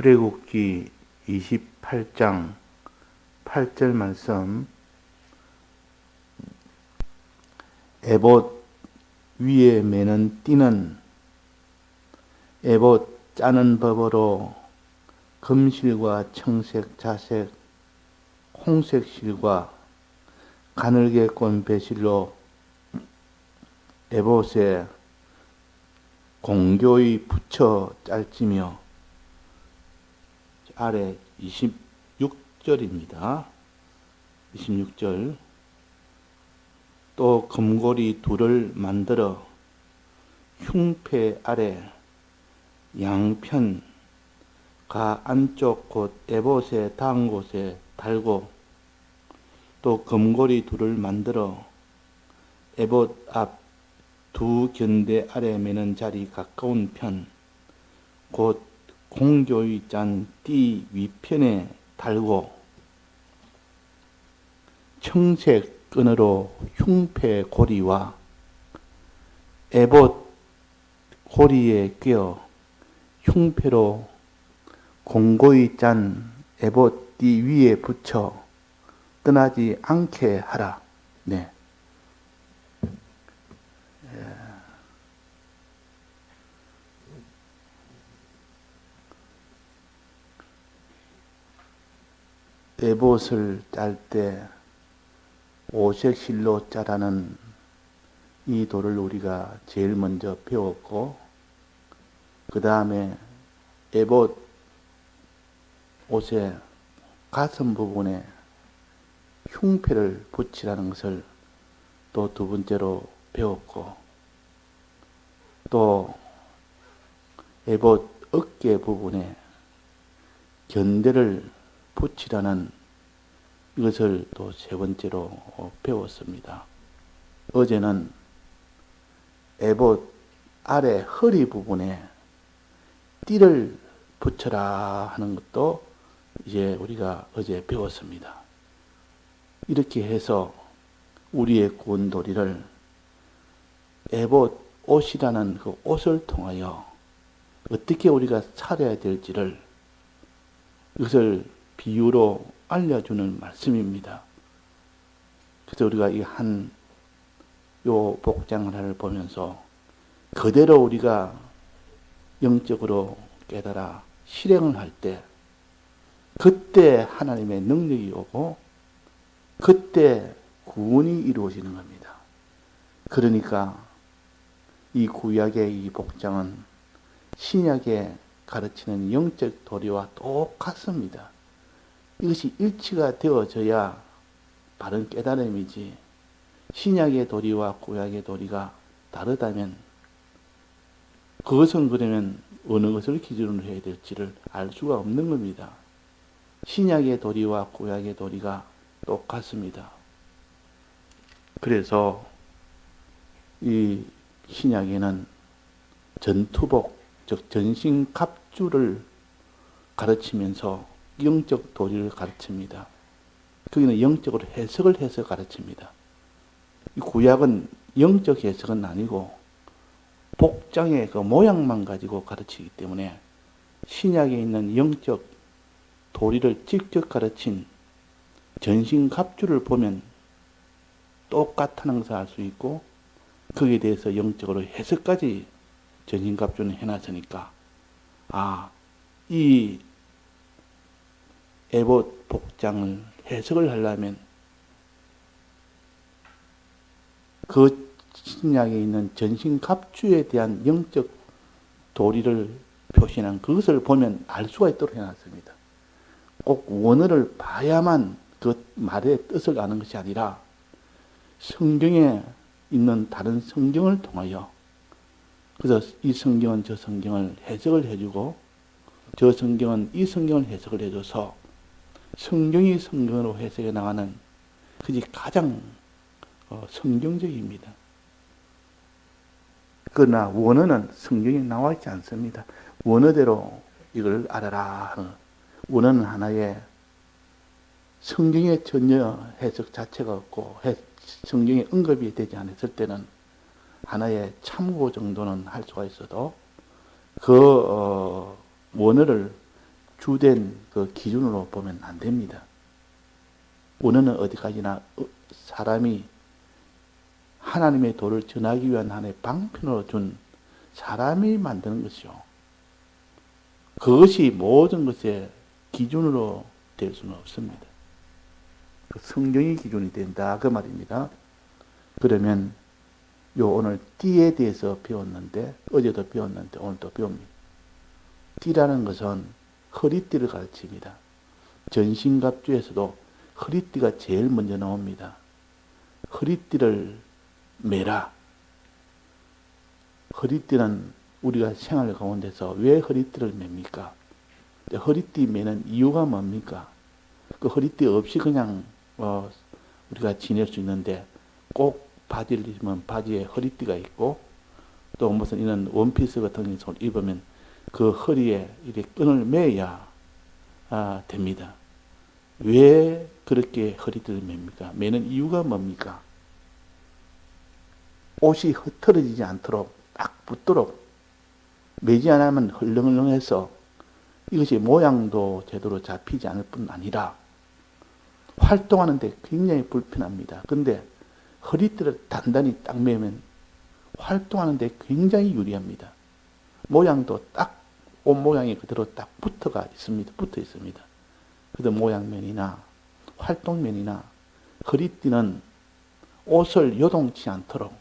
출애굽기 28장 8절 말씀. 에봇 위에 매는 띠는 에봇 짜는 법으로 금실과 청색, 자색, 홍색 실과 가늘게 꼰 배실로 에봇에 공교히 붙여 짤지며, 아래 26절입니다. 26절. 또 금고리 둘을 만들어 흉패 아래 양편 가 안쪽 곧 에봇에 닿은 곳에 달고, 또 금고리 둘을 만들어 에봇 앞 두 견대 아래 매는 자리 가까운 편 곧 공교히 짠 띠 위편에 달고, 청색 끈으로 흉패 고리와 에봇 고리에 꿰어 흉패로 공고히 짠 에봇 띠 위에 붙여 떠나지 않게 하라. 네. 에봇을 짤 때 오색실로 짜라는 이 도를 우리가 제일 먼저 배웠고, 그 다음에 에봇 옷의 가슴 부분에 흉패를 붙이라는 것을 또 두 번째로 배웠고, 또 에봇 어깨 부분에 견대를 붙이라는 이것을 또 세 번째로 배웠습니다. 어제는 에봇 아래 허리 부분에 띠를 붙여라 하는 것도 이제 우리가 어제 배웠습니다. 이렇게 해서 우리의 구원 도리를 에봇 옷이라는 그 옷을 통하여 어떻게 우리가 살아야 될지를, 이것을 비유로 알려주는 말씀입니다. 그래서 우리가 이 요 복장 하나를 보면서 그대로 우리가 영적으로 깨달아 실행을 할 때, 그때 하나님의 능력이 오고 그때 구원이 이루어지는 겁니다. 그러니까 이 구약의 이 복장은 신약에 가르치는 영적 도리와 똑같습니다. 이것이 일치가 되어져야 바른 깨달음이지, 신약의 도리와 구약의 도리가 다르다면 그것은 그러면 어느 것을 기준으로 해야 될지를 알 수가 없는 겁니다. 신약의 도리와 구약의 도리가 똑같습니다. 그래서 이 신약에는 전투복, 즉 전신갑주를 가르치면서 영적 도리를 가르칩니다. 거기는 영적으로 해석을 해서 가르칩니다. 이 구약은 영적 해석은 아니고 복장의 그 모양만 가지고 가르치기 때문에 신약에 있는 영적 도리를 직접 가르친 전신갑주를 보면 똑같다는 것을 알 수 있고, 거기에 대해서 영적으로 해석까지 전신갑주는 해놨으니까, 이 에봇 복장을 해석을 하려면 그 신약에 있는 전신갑주에 대한 영적 도리를 표시한 그것을 보면 알 수가 있도록 해놨습니다. 꼭 원어를 봐야만 그 말의 뜻을 아는 것이 아니라 성경에 있는 다른 성경을 통하여, 그래서 이 성경은 저 성경을 해석을 해주고 저 성경은 이 성경을 해석을 해줘서 성경이 성경으로 해석해 나가는 그것이 가장 성경적입니다. 그러나 원어는 성경에 나와 있지 않습니다. 원어대로 이걸 알아라. 원어는 하나의 성경에 전혀 해석 자체가 없고 성경에 언급이 되지 않았을 때는 하나의 참고 정도는 할 수가 있어도 그 원어를 주된 그 기준으로 보면 안 됩니다. 원어는 어디까지나 사람이 하나님의 도를 전하기 위한 하나의 방편으로 준 사람이 만드는 것이요. 그것이 모든 것의 기준으로 될 수는 없습니다. 성경이 기준이 된다 그 말입니다. 그러면 오늘 띠에 대해서 배웠는데 어제도 배웠는데 오늘도 배웁니다. 띠라는 것은 허리띠를 가르칩니다. 전신갑주에서도 허리띠가 제일 먼저 나옵니다. 허리띠를 매라. 허리띠는 우리가 생활 가운데서 왜 허리띠를 맵니까? 허리띠 매는 이유가 뭡니까? 그 허리띠 없이 그냥 우리가 지낼 수 있는데 꼭 바지를 입으면 바지에 허리띠가 있고 또 무슨 이런 원피스 같은 것을 입으면 그 허리에 이렇게 끈을 매야 됩니다. 왜 그렇게 허리띠를 맵니까? 매는 이유가 뭡니까? 옷이 흐트러지지 않도록 딱 붙도록 매지 않으면 헐렁헐렁해서 이것이 모양도 제대로 잡히지 않을 뿐 아니라 활동하는데 굉장히 불편합니다. 근데 허리띠를 단단히 딱 매면 활동하는데 굉장히 유리합니다. 모양도 딱 옷 모양이 그대로 딱 붙어 있습니다. 그래서 모양면이나 활동면이나 허리띠는 옷을 요동치 않도록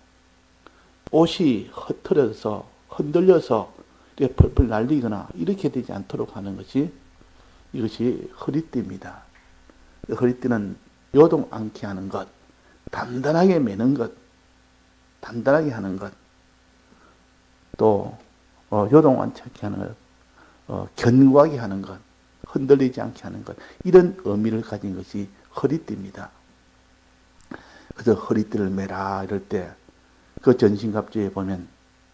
옷이 흐트러져서 흔들려서 이렇게 펄펄 날리거나 이렇게 되지 않도록 하는 것이 이것이 허리띠입니다. 허리띠는 요동 않게 하는 것, 단단하게 매는 것, 단단하게 하는 것, 또 요동 않게 하는 것, 견고하게 하는 것, 흔들리지 않게 하는 것, 이런 의미를 가진 것이 허리띠입니다. 그래서 허리띠를 매라 이럴 때 그 전신갑주에 보면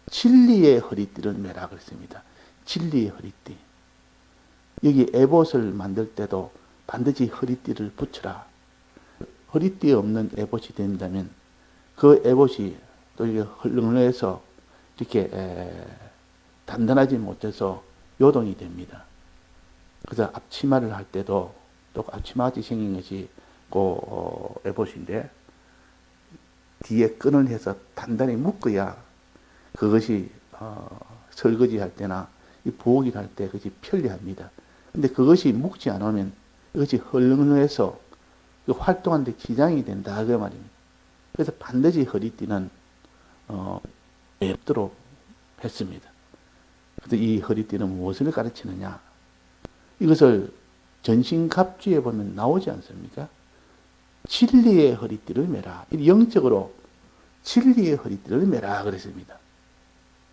진리의 허리띠를 매라 그랬습니다. 진리의 허리띠. 여기 에봇을 만들 때도 반드시 허리띠를 붙여라. 허리띠 없는 에봇이 된다면 그 에봇이 또 이게 헐렁헐렁해서 이렇게 단단하지 못해서 요동이 됩니다. 그래서 앞치마를 할 때도 또 앞치마같이 생긴 것이 그 에봇인데 뒤에 끈을 해서 단단히 묶어야 그것이 설거지 할 때나 이 부엌일 할 때 그것이 편리합니다. 근데 그것이 묶지 않으면 이것이 헐렁헐렁해서 활동하는 데 지장이 된다 그 말입니다. 그래서 반드시 허리띠는 맵도록 했습니다. 그래서 이 허리띠는 무엇을 가르치느냐? 이것을 전신갑주에 보면 나오지 않습니까? 진리의 허리띠를 매라. 영적으로 진리의 허리띠를 매라 그랬습니다.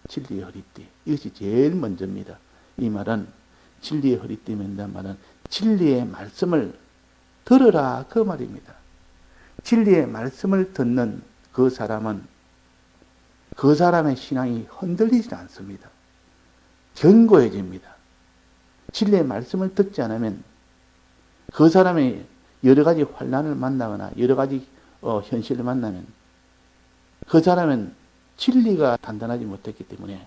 진리의 허리띠. 이것이 제일 먼저입니다. 이 말은 진리의 허리띠 맨다는 말은 진리의 말씀을 들으라 그 말입니다. 진리의 말씀을 듣는 그 사람은 그 사람의 신앙이 흔들리지 않습니다. 견고해집니다. 진리의 말씀을 듣지 않으면 그 사람의 여러 가지 환난을 만나거나 여러 가지 현실을 만나면 그 사람은 진리가 단단하지 못했기 때문에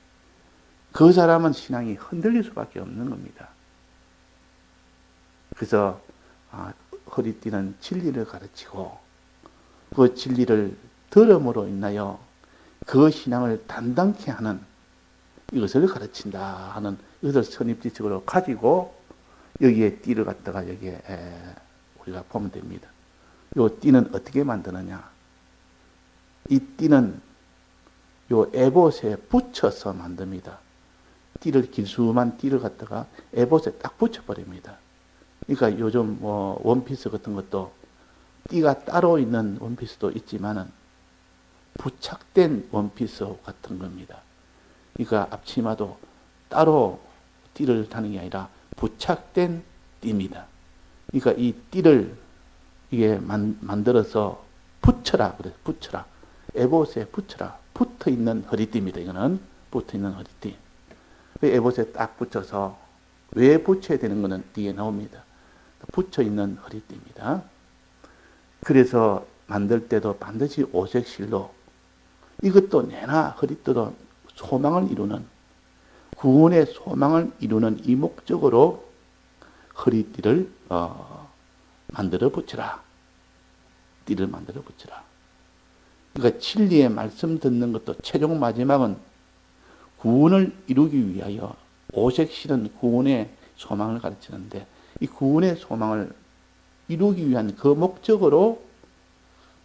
그 사람은 신앙이 흔들릴 수밖에 없는 겁니다. 그래서 허리띠는 진리를 가르치고 그 진리를 들음으로 인하여 그 신앙을 단단케 하는 이것을 가르친다 하는 이것을 선입지식으로 가지고 여기에 띠를 갖다가 여기에 우리가 보면 됩니다. 이 띠는 어떻게 만드느냐? 이 띠는 요 에봇에 붙여서 만듭니다. 띠를 길수만 띠를 갖다가 에봇에 딱 붙여버립니다. 그러니까 요즘 원피스 같은 것도 띠가 따로 있는 원피스도 있지만은 부착된 원피스 같은 겁니다. 그러니까 앞치마도 따로 띠를 다는 게 아니라 부착된 띠입니다. 그러니까 이 띠를 이게 만들어서 붙여라 그래 붙여라 에봇에 붙여라 붙어 있는 허리띠입니다. 이거는 붙어 있는 허리띠. 에봇에 딱 붙여서 왜 붙여야 되는 것은 뒤에 나옵니다. 붙여 있는 허리띠입니다. 그래서 만들 때도 반드시 오색 실로 이것도 내나 허리띠도 소망을 이루는 구원의 소망을 이루는 이 목적으로 허리띠를 만들어 붙여라. 띠를 만들어 붙여라. 그러니까 진리의 말씀 듣는 것도 최종 마지막은 구원을 이루기 위하여 오색실은 구원의 소망을 가르치는데 이 구원의 소망을 이루기 위한 그 목적으로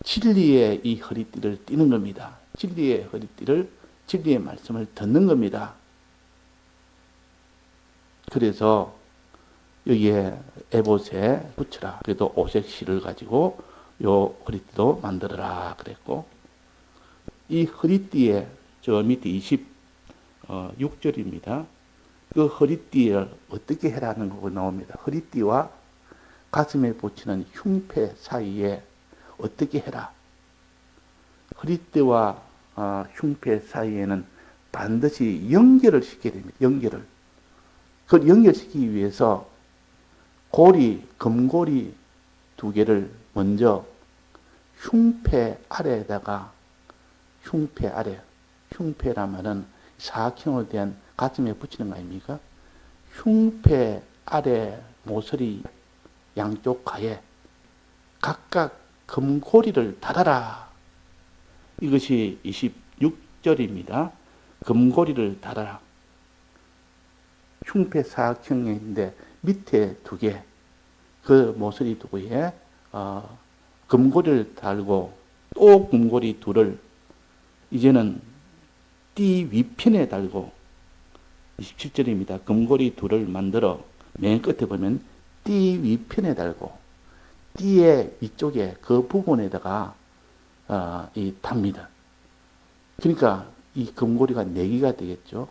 진리의 이 허리띠를 띠는 겁니다. 진리의 허리띠를 진리의 말씀을 듣는 겁니다. 그래서 여기에 에봇에 붙여라. 그래도 오색 실을 가지고 요 허리띠도 만들어라 그랬고 이 허리띠에 저 밑에 26절입니다. 그 허리띠를 어떻게 해라는 거 나옵니다. 허리띠와 가슴에 붙이는 흉패 사이에 어떻게 해라. 허리띠와 흉패 사이에는 반드시 연결을 시켜야 됩니다. 연결을. 그걸 연결시키기 위해서 금고리 2개를 먼저 흉패 아래에다가 흉패란 말은 사각형으로 된 가슴에 붙이는 거 아닙니까? 흉패 아래 모서리 양쪽 가에 각각 금고리를 달아라. 이것이 26절입니다. 금고리를 달아라. 흉패 사각형인데 밑에 2개, 그 모서리 2개에 금고리를 달고 또 금고리 2를 이제는 띠 위편에 달고 27절입니다. 금고리 2를 만들어 맨 끝에 보면 띠 위편에 달고 띠의 위쪽에 그 부분에다가 답니다. 그러니까 이 금고리가 4개가 되겠죠.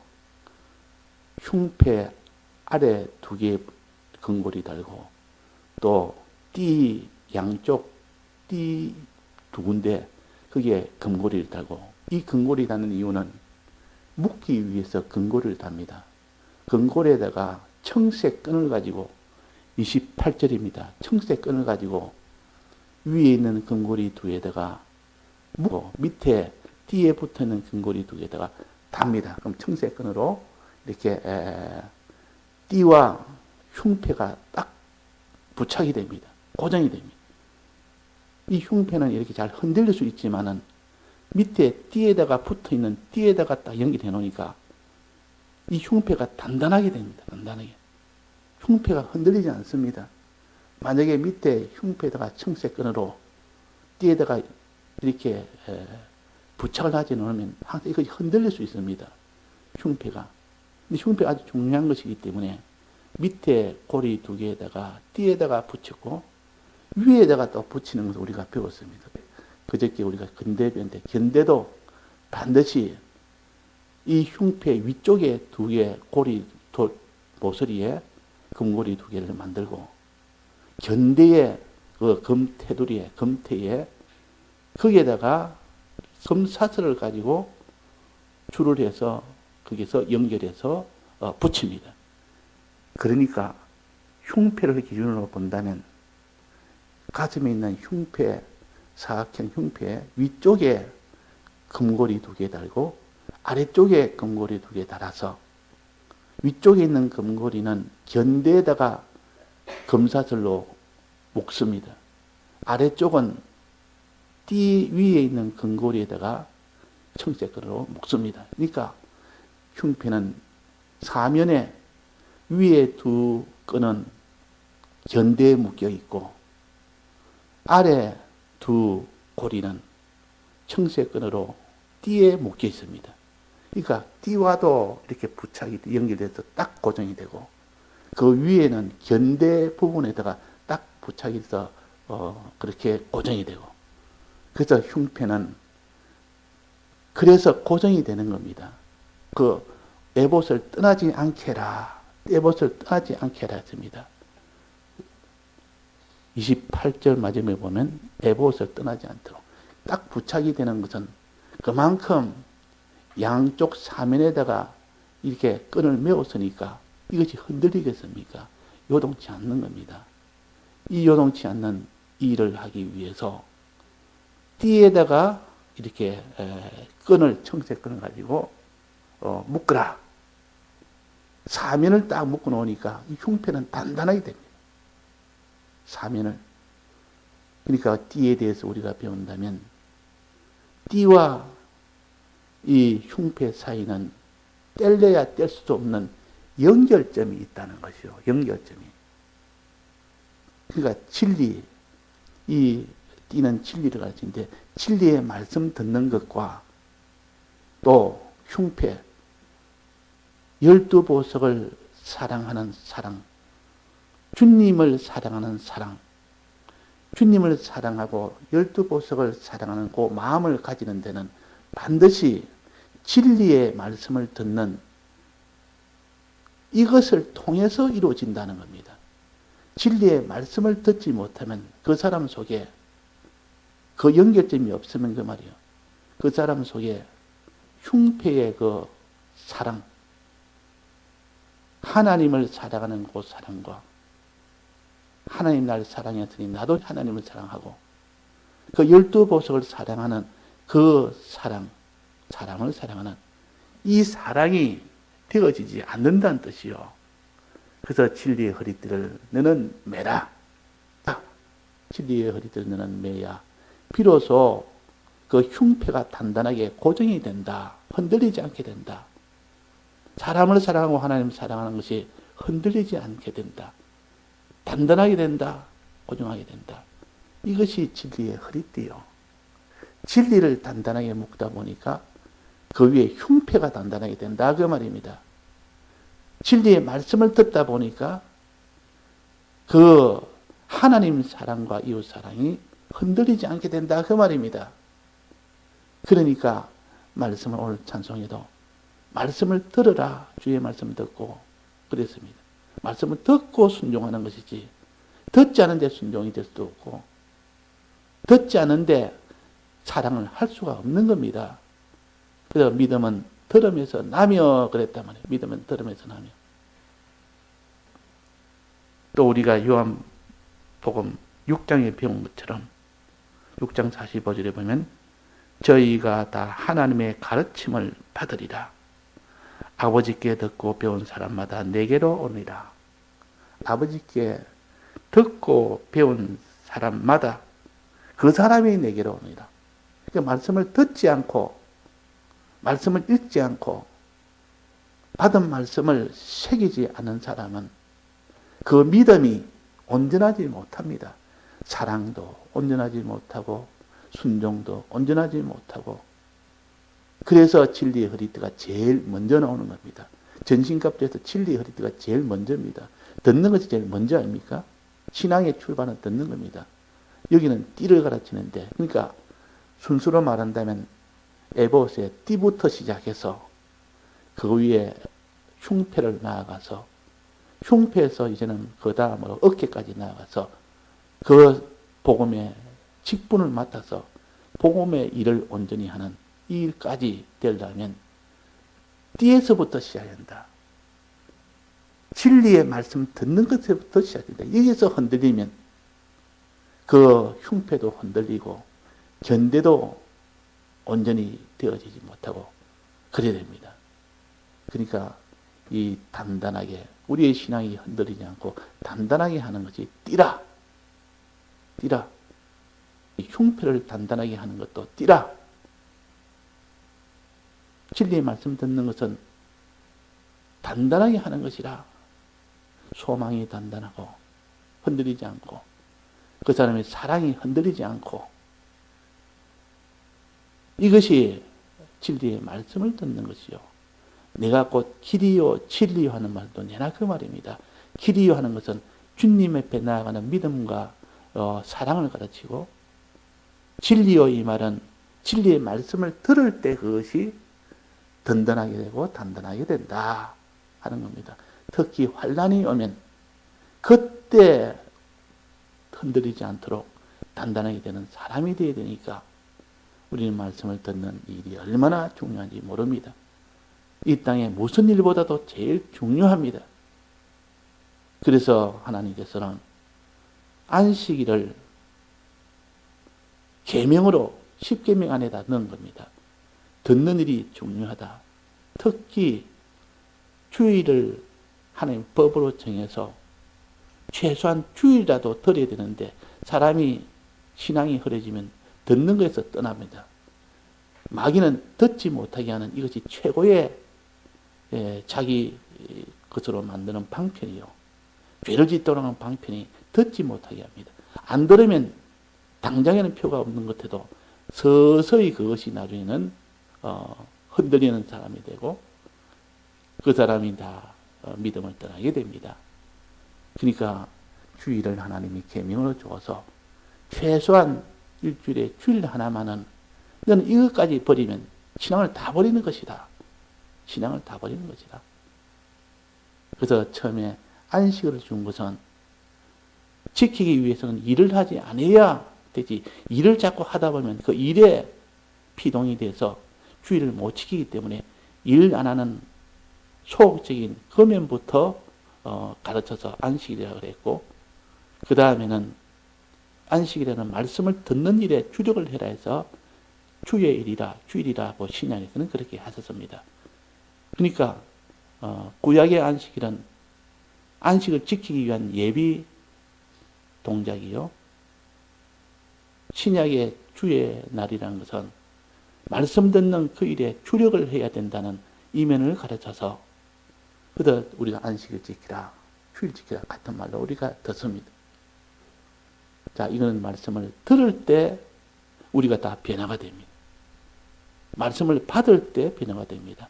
흉패 아래 2개의 금고리 달고 또 띠 양쪽 띠 2군데 거기에 금고리를 달고 이 금고리 다는 이유는 묶기 위해서 금고리를 답니다. 금고리에다가 청색 끈을 가지고 28절입니다. 청색 끈을 가지고 위에 있는 금고리 2에다가 묶고 밑에 띠에 붙어있는 금고리 2개에다가 답니다. 그럼 청색 끈으로 이렇게 띠와 흉패가 딱 부착이 됩니다. 고정이 됩니다. 이 흉패는 이렇게 잘 흔들릴 수 있지만은 밑에 띠에다가 붙어있는 띠에다가 딱 연결해 놓으니까 이 흉패가 단단하게 됩니다. 단단하게. 흉패가 흔들리지 않습니다. 만약에 밑에 흉패에다가 청색끈으로 띠에다가 이렇게 부착을 하지 않으면 항상 이것이 흔들릴 수 있습니다. 흉패가. 근데 흉패가 아주 중요한 것이기 때문에 밑에 고리 2개에다가 띠에다가 붙였고 위에다가 또 붙이는 것을 우리가 배웠습니다. 그저께 우리가 근대 배웠는데 견대도 반드시 이 흉패 위쪽에 2개 고리 모서리에 금고리 2개를 만들고 견대에 그 금테두리에 금태에 거기에다가 금사슬을 가지고 줄을 해서 거기서 연결해서 붙입니다. 그러니까 흉패를 기준으로 본다면 가슴에 있는 흉패, 사각형 흉패 위쪽에 금고리 2개 달고 아래쪽에 금고리 2개 달아서 위쪽에 있는 금고리는 견대에다가 금사슬로 묶습니다. 아래쪽은 띠 위에 있는 금고리에다가 청색끈으로 묶습니다. 그러니까 흉패는 사면에 위에 2 끈은 견대에 묶여 있고 아래 2 고리는 청색끈으로 띠에 묶여 있습니다. 그러니까 띠와도 이렇게 부착이 연결돼서 딱 고정이 되고 그 위에는 견대 부분에다가 딱 부착이 돼서 그렇게 고정이 되고 그래서 흉패는 그래서 고정이 되는 겁니다. 그 에봇을 떠나지 않게라. 에봇을 떠나지 않게라 했습니다. 28절 마지막에 보면 에봇을 떠나지 않도록 딱 부착이 되는 것은 그만큼 양쪽 사면에다가 이렇게 끈을 메웠으니까 이것이 흔들리겠습니까? 요동치 않는 겁니다. 이 요동치 않는 일을 하기 위해서 띠에다가 이렇게 청색 끈을 가지고 묶으라. 사면을 딱 묶어 놓으니까 이 흉패는 단단하게 됩니다. 사면을. 그러니까 띠에 대해서 우리가 배운다면 띠와 이 흉패 사이는 뗄래야 뗄 수도 없는 연결점이 있다는 것이요. 연결점이. 그러니까 진리, 이 띠는 진리를 가르치는데 진리의 말씀 듣는 것과 또 흉패, 12보석을 사랑하는 사랑, 주님을 사랑하는 사랑, 주님을 사랑하고 12보석을 사랑하는 그 마음을 가지는 데는 반드시 진리의 말씀을 듣는 이것을 통해서 이루어진다는 겁니다. 진리의 말씀을 듣지 못하면 그 사람 속에 그 연결점이 없으면 그 말이요. 그 사람 속에 흉패의 그 사랑, 하나님을 사랑하는 그 사랑과 하나님 날 사랑했으니 나도 하나님을 사랑하고 그 12보석을 사랑하는 그 사랑, 사람을 사랑하는 이 사랑이 되어지지 않는다는 뜻이요. 그래서 진리의 허리띠를 너는 매라. 진리의 허리띠를 너는 매야. 비로소 그 흉패가 단단하게 고정이 된다. 흔들리지 않게 된다. 사람을 사랑하고 하나님을 사랑하는 것이 흔들리지 않게 된다. 단단하게 된다. 고정하게 된다. 이것이 진리의 허리띠요. 진리를 단단하게 묶다 보니까 그 위에 흉패가 단단하게 된다. 그 말입니다. 진리의 말씀을 듣다 보니까 그 하나님 사랑과 이웃 사랑이 흔들리지 않게 된다. 그 말입니다. 그러니까 말씀을 오늘 찬송에도 말씀을 들으라. 주의 말씀을 듣고 그랬습니다. 말씀을 듣고 순종하는 것이지 듣지 않은데 순종이 될 수도 없고 듣지 않은데 사랑을 할 수가 없는 겁니다. 그래서 믿음은 들으면서 나며 그랬단 말이에요. 믿음은 들으면서 나며. 또 우리가 요한복음 6장에 배운 것처럼 6장 45절에 보면 저희가 다 하나님의 가르침을 받으리라. 아버지께 듣고 배운 사람마다 내게로 오니라. 아버지께 듣고 배운 사람마다 그 사람이 내게로 오니라. 그러니까 말씀을 듣지 않고 말씀을 읽지 않고 받은 말씀을 새기지 않은 사람은 그 믿음이 온전하지 못합니다. 사랑도 온전하지 못하고 순종도 온전하지 못하고 그래서 진리의 허리띠가 제일 먼저 나오는 겁니다. 전신갑주에서 진리의 허리띠가 제일 먼저입니다. 듣는 것이 제일 먼저 아닙니까? 신앙의 출발은 듣는 겁니다. 여기는 띠를 가르치는데 그러니까 순수로 말한다면 에보스의 띠부터 시작해서 그 위에 흉패를 나아가서 흉패에서 이제는 그 다음으로 어깨까지 나아가서 그 복음의 직분을 맡아서 복음의 일을 온전히 하는 이 일까지 되려면 띠에서부터 시작한다. 진리의 말씀 듣는 것부터 시작된다. 여기서 흔들리면 그 흉패도 흔들리고 견대도 온전히 되어지지 못하고 그래야 됩니다. 그러니까 이 단단하게 우리의 신앙이 흔들리지 않고 단단하게 하는 것이 띠라. 띠라. 이 흉패를 단단하게 하는 것도 띠라. 진리의 말씀 듣는 것은 단단하게 하는 것이라. 소망이 단단하고 흔들리지 않고 그 사람의 사랑이 흔들리지 않고 이것이 진리의 말씀을 듣는 것이요. 내가 곧 길이요 진리요 하는 말도 내나 그 말입니다. 길이요 하는 것은 주님 앞에 나아가는 믿음과 사랑을 가르치고 진리요 이 말은 진리의 말씀을 들을 때 그것이 든든하게 되고 단단하게 된다 하는 겁니다. 특히 환난이 오면 그때 흔들리지 않도록 단단하게 되는 사람이 되어야 되니까 우리는 말씀을 듣는 일이 얼마나 중요한지 모릅니다. 이 땅에 무슨 일보다도 제일 중요합니다. 그래서 하나님께서는 안식일을 계명으로 10계명 안에다 넣은 겁니다. 듣는 일이 중요하다. 특히 주일을 하나님 법으로 정해서 최소한 주일이라도 드려야 되는데 사람이 신앙이 흐려지면 듣는 것에서 떠납니다. 마귀는 듣지 못하게 하는 이것이 최고의 자기 것으로 만드는 방편이요. 죄를 짓도록 하는 방편이 듣지 못하게 합니다. 안 들으면 당장에는 표가 없는 것 같아도 서서히 그것이 나중에는 흔들리는 사람이 되고 그 사람이 다 믿음을 떠나게 됩니다. 그러니까 주일을 하나님이 계명으로 주어서 최소한 일주일에 주일 하나만은 너는 이것까지 버리면 신앙을 다 버리는 것이다. 신앙을 다 버리는 것이다. 그래서 처음에 안식을 준 것은 지키기 위해서는 일을 하지 않아야 되지. 일을 자꾸 하다 보면 그 일에 피동이 돼서 주일을 못 지키기 때문에 일 안 하는 소극적인 금연부터 가르쳐서 안식이라고 그랬고, 그 다음에는 안식이라는 말씀을 듣는 일에 주력을 해라 해서 주의 일이라, 주일이라고 신약에서는 그렇게 하셨습니다. 그러니까 구약의 안식일은 안식을 지키기 위한 예비 동작이요. 신약의 주의 날이라는 것은 말씀 듣는 그 일에 주력을 해야 된다는 이면을 가르쳐서 그래서 우리가 안식을 지키라, 주일 지키라 같은 말로 우리가 듣습니다. 자, 이거는 말씀을 들을 때 우리가 다 변화가 됩니다. 말씀을 받을 때 변화가 됩니다.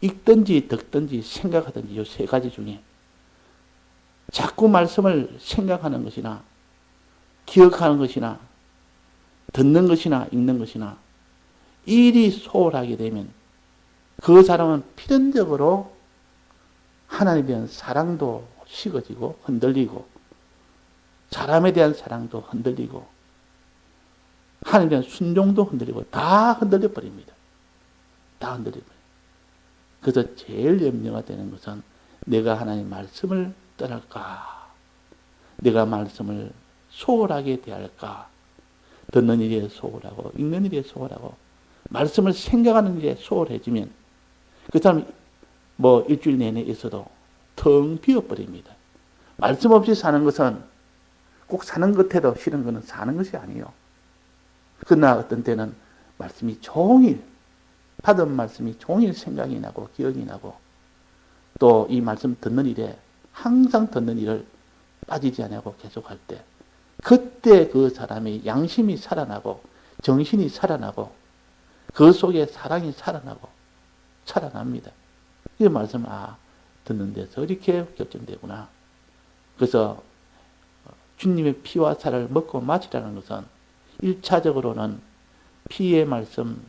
읽든지 듣든지 생각하든지 이 세 가지 중에 자꾸 말씀을 생각하는 것이나 기억하는 것이나 듣는 것이나 읽는 것이나 일이 소홀하게 되면 그 사람은 필연적으로 하나님에 대한 사랑도 식어지고 흔들리고 사람에 대한 사랑도 흔들리고 하나님에 대한 순종도 흔들리고 다 흔들려 버립니다. 다 흔들려 버립니다. 그래서 제일 염려가 되는 것은 내가 하나님 말씀을 떠날까? 내가 말씀을 소홀하게 대할까? 듣는 일에 소홀하고 읽는 일에 소홀하고 말씀을 생각하는 일에 소홀해지면 그 사람이 일주일 내내 있어도 텅 비어버립니다. 말씀 없이 사는 것은 꼭 사는 것 같아도 싫은 것은 사는 것이 아니에요. 그러나 어떤 때는 말씀이 종일 받은 말씀이 종일 생각이 나고 기억이 나고 또 이 말씀 듣는 일에 항상 듣는 일을 빠지지 않고 계속할 때 그때 그 사람의 양심이 살아나고 정신이 살아나고 그 속에 사랑이 살아납니다. 이 말씀 듣는 데서 이렇게 결정되구나. 그래서 주님의 피와 살을 먹고 마시라는 것은 1차적으로는 피의 말씀,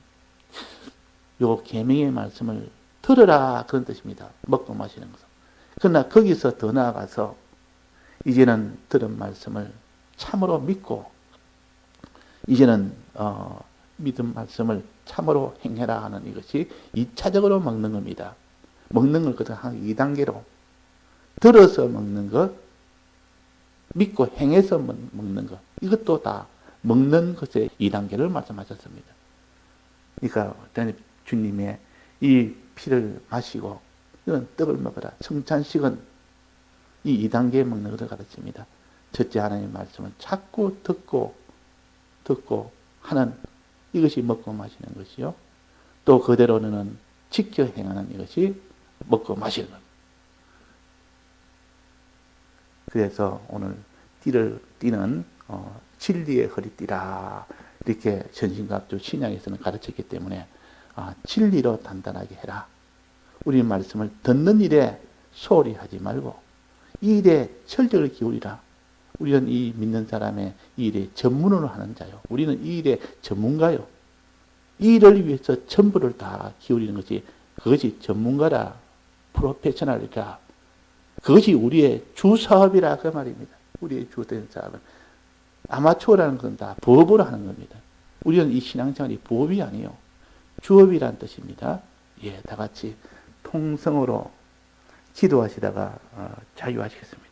요 계명의 말씀을 들으라 그런 뜻입니다. 먹고 마시는 것은. 그러나 거기서 더 나아가서 이제는 들은 말씀을 참으로 믿고 이제는 믿은 말씀을 참으로 행해라 하는 이것이 2차적으로 먹는 겁니다. 먹는 걸 그저 한 2단계로 들어서 먹는 것, 믿고 행해서 먹는 것, 이것도 다 먹는 것의 2단계를 말씀하셨습니다. 그러니까 주님의 이 피를 마시고 이런 떡을 먹어라. 성찬식은 이 2단계에 먹는 것을 가르칩니다. 첫째 하나님의 말씀을 자꾸 듣고 하는 이것이 먹고 마시는 것이요. 또 그대로는 지켜 행하는 이것이 먹고 마시는 것. 그래서 오늘 띠를 띠는 진리의 허리띠라 이렇게 전신갑주 신약에서는 가르쳤기 때문에 진리로 단단하게 해라. 우리 말씀을 듣는 일에 소홀히 하지 말고 이 일에 철저를 기울이라. 우리는 이 믿는 사람의 이 일에 전문으로 하는 자요. 우리는 이 일의 전문가요. 이 일을 위해서 전부를 다 기울이는 것이 그것이 전문가라. 프로페셔널이라. 그것이 우리의 주 사업이라 그 말입니다. 우리의 주된 사업은 아마추어라는 건 다 부업으로 하는 겁니다. 우리는 이 신앙생활이 부업이 아니에요. 주업이란 뜻입니다. 다 같이 통성으로 기도하시다가 자유하시겠습니다.